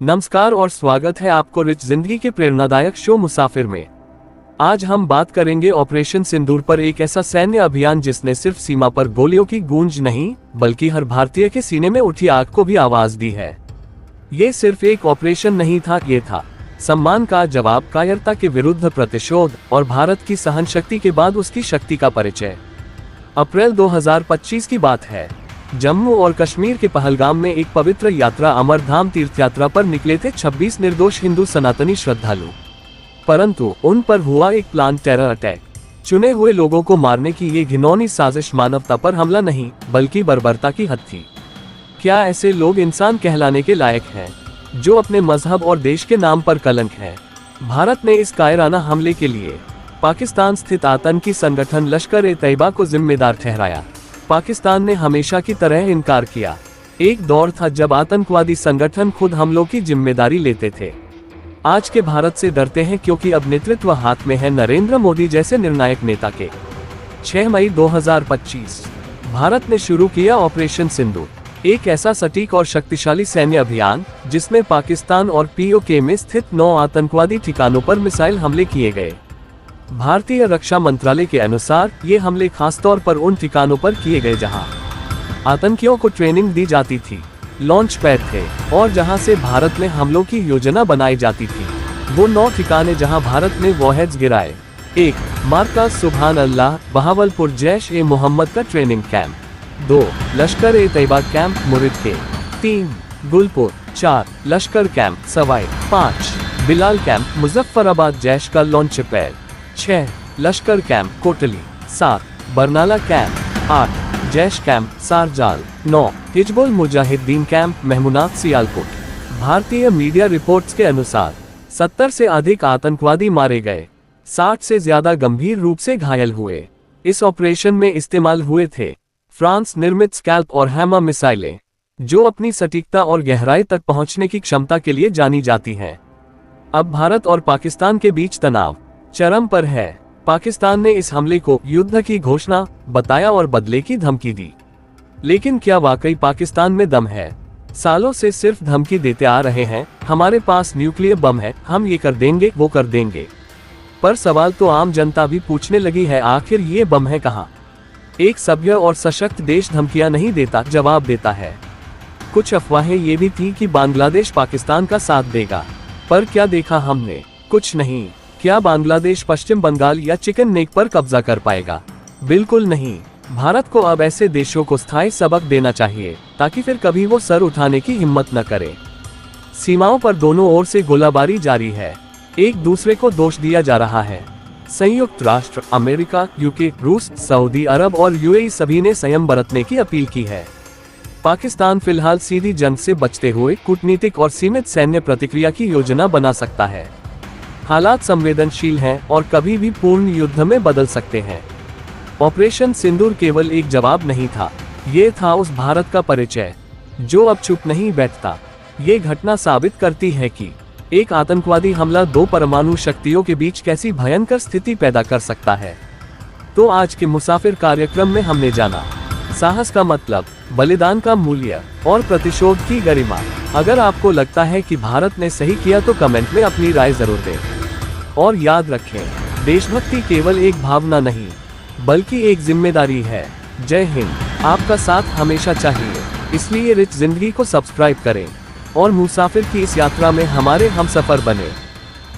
नमस्कार और स्वागत है आपको रिच जिंदगी के प्रेरणादायक शो मुसाफिर में। आज हम बात करेंगे ऑपरेशन सिंदूर पर, एक ऐसा सैन्य अभियान जिसने सिर्फ सीमा पर गोलियों की गूंज नहीं बल्कि हर भारतीय के सीने में उठी आग को भी आवाज दी है। ये सिर्फ एक ऑपरेशन नहीं था, ये था सम्मान का जवाब, कायरता के विरुद्ध प्रतिशोध और भारत की सहन शक्ति के बाद उसकी शक्ति का परिचय। अप्रैल 2025 की बात है। जम्मू और कश्मीर के पहलगाम में एक पवित्र यात्रा अमरधाम तीर्थ यात्रा पर निकले थे 26 निर्दोष हिंदू सनातनी श्रद्धालु, परंतु उन पर हुआ एक प्लान टेरर अटैक। चुने हुए लोगों को मारने की ये घिनौनी साजिश मानवता पर हमला नहीं बल्कि बर्बरता की हद थी। क्या ऐसे लोग इंसान कहलाने के लायक हैं, जो अपने मजहब और देश के नाम पर कलंक हैं? भारत ने इस कायराना हमले के लिए पाकिस्तान स्थित आतंकी संगठन लश्कर-ए-तैयबा को जिम्मेदार ठहराया। पाकिस्तान ने हमेशा की तरह इनकार किया। एक दौर था जब आतंकवादी संगठन खुद हमलों की जिम्मेदारी लेते थे। आज के भारत से डरते हैं क्योंकि अब नेतृत्व हाथ में है नरेंद्र मोदी जैसे निर्णायक नेता के। 6 मई 2025 भारत ने शुरू किया ऑपरेशन सिंदूर, एक ऐसा सटीक और शक्तिशाली सैन्य अभियान जिसमें पाकिस्तान और पीओके में स्थित 9 आतंकवादी ठिकानों पर मिसाइल हमले किए गए। भारतीय रक्षा मंत्रालय के अनुसार ये हमले खासतौर पर उन ठिकानों पर किए गए जहां आतंकियों को ट्रेनिंग दी जाती थी, लॉन्च पैड थे और जहां से भारत में हमलों की योजना बनाई जाती थी। वो 9 ठिकाने जहां भारत ने वॉरहेड्स गिराए। 1 मार्का सुभान अल्लाह, बहावलपुर जैश-ए-मोहम्मद का training camp. 2 Lashkar e Taiba camp Murid के। 3 गुलपुर। 4 लश्कर कैंप सवाई। 5 बिलाल कैंप मुजफ्फराबाद जैश का launch pad. 6 Lashkar camp Kotli. 7 Barnala camp. 8 Jaish camp Sarjal. 9 Hizbul Mujahideen camp Mehmoona Sialkot. भारतीय मीडिया रिपोर्ट्स के अनुसार 70 से अधिक आतंकवादी मारे गए, 60 से ज्यादा गंभीर रूप से घायल हुए। इस ऑपरेशन में इस्तेमाल हुए थे फ्रांस निर्मित स्कैल्प और हैमर मिसाइलें, जो अपनी सटीकता और गहराई तक पहुंचने की क्षमता के लिए जानी जाती हैं। अब भारत और पाकिस्तान के बीच तनाव चरम पर है। पाकिस्तान ने इस हमले को युद्ध की घोषणा बताया और बदले की धमकी दी। लेकिन क्या वाकई पाकिस्तान में दम है? सालों से सिर्फ धमकी देते आ रहे हैं, हमारे पास न्यूक्लियर बम है, हम ये कर देंगे, वो कर देंगे। पर सवाल तो आम जनता भी पूछने लगी है, आखिर ये बम है कहाँ? एक सभ्य और सशक्त देश धमकियां नहीं देता, जवाब देता है। कुछ अफवाहें ये भी थी कि बांग्लादेश पाकिस्तान का साथ देगा, पर क्या देखा हमने? कुछ नहीं। क्या बांग्लादेश पश्चिम बंगाल या चिकन नेक पर कब्जा कर पाएगा? बिल्कुल नहीं। भारत को अब ऐसे देशों को स्थायी सबक देना चाहिए ताकि फिर कभी वो सर उठाने की हिम्मत न करे। सीमाओं पर दोनों ओर से गोलाबारी जारी है, एक दूसरे को दोष दिया जा रहा है। संयुक्त राष्ट्र, अमेरिका, यूके, रूस, सऊदी अरब और यूएई सभी ने संयम बरतने की अपील की है। पाकिस्तान फिलहाल सीधी जंग से बचते हुए कूटनीतिक और सीमित सैन्य प्रतिक्रिया की योजना बना सकता है। हालात संवेदनशील हैं और कभी भी पूर्ण युद्ध में बदल सकते हैं। ऑपरेशन सिंदूर केवल एक जवाब नहीं था, ये था उस भारत का परिचय जो अब चुप नहीं बैठता। ये घटना साबित करती है कि एक आतंकवादी हमला 2 परमाणु शक्तियों के बीच कैसी भयंकर स्थिति पैदा कर सकता है। तो आज के मुसाफिर कार्यक्रम में हमने जाना साहस का मतलब, बलिदान का मूल्य और प्रतिशोध की गरिमा। अगर आपको लगता है कि भारत ने सही किया तो कमेंट में अपनी राय जरूर दें। और याद रखें, देशभक्ति केवल एक भावना नहीं बल्कि एक जिम्मेदारी है। जय हिंद। आपका साथ हमेशा चाहिए, इसलिए रिच जिंदगी को सब्सक्राइब करें और मुसाफिर की इस यात्रा में हमारे हमसफर बने।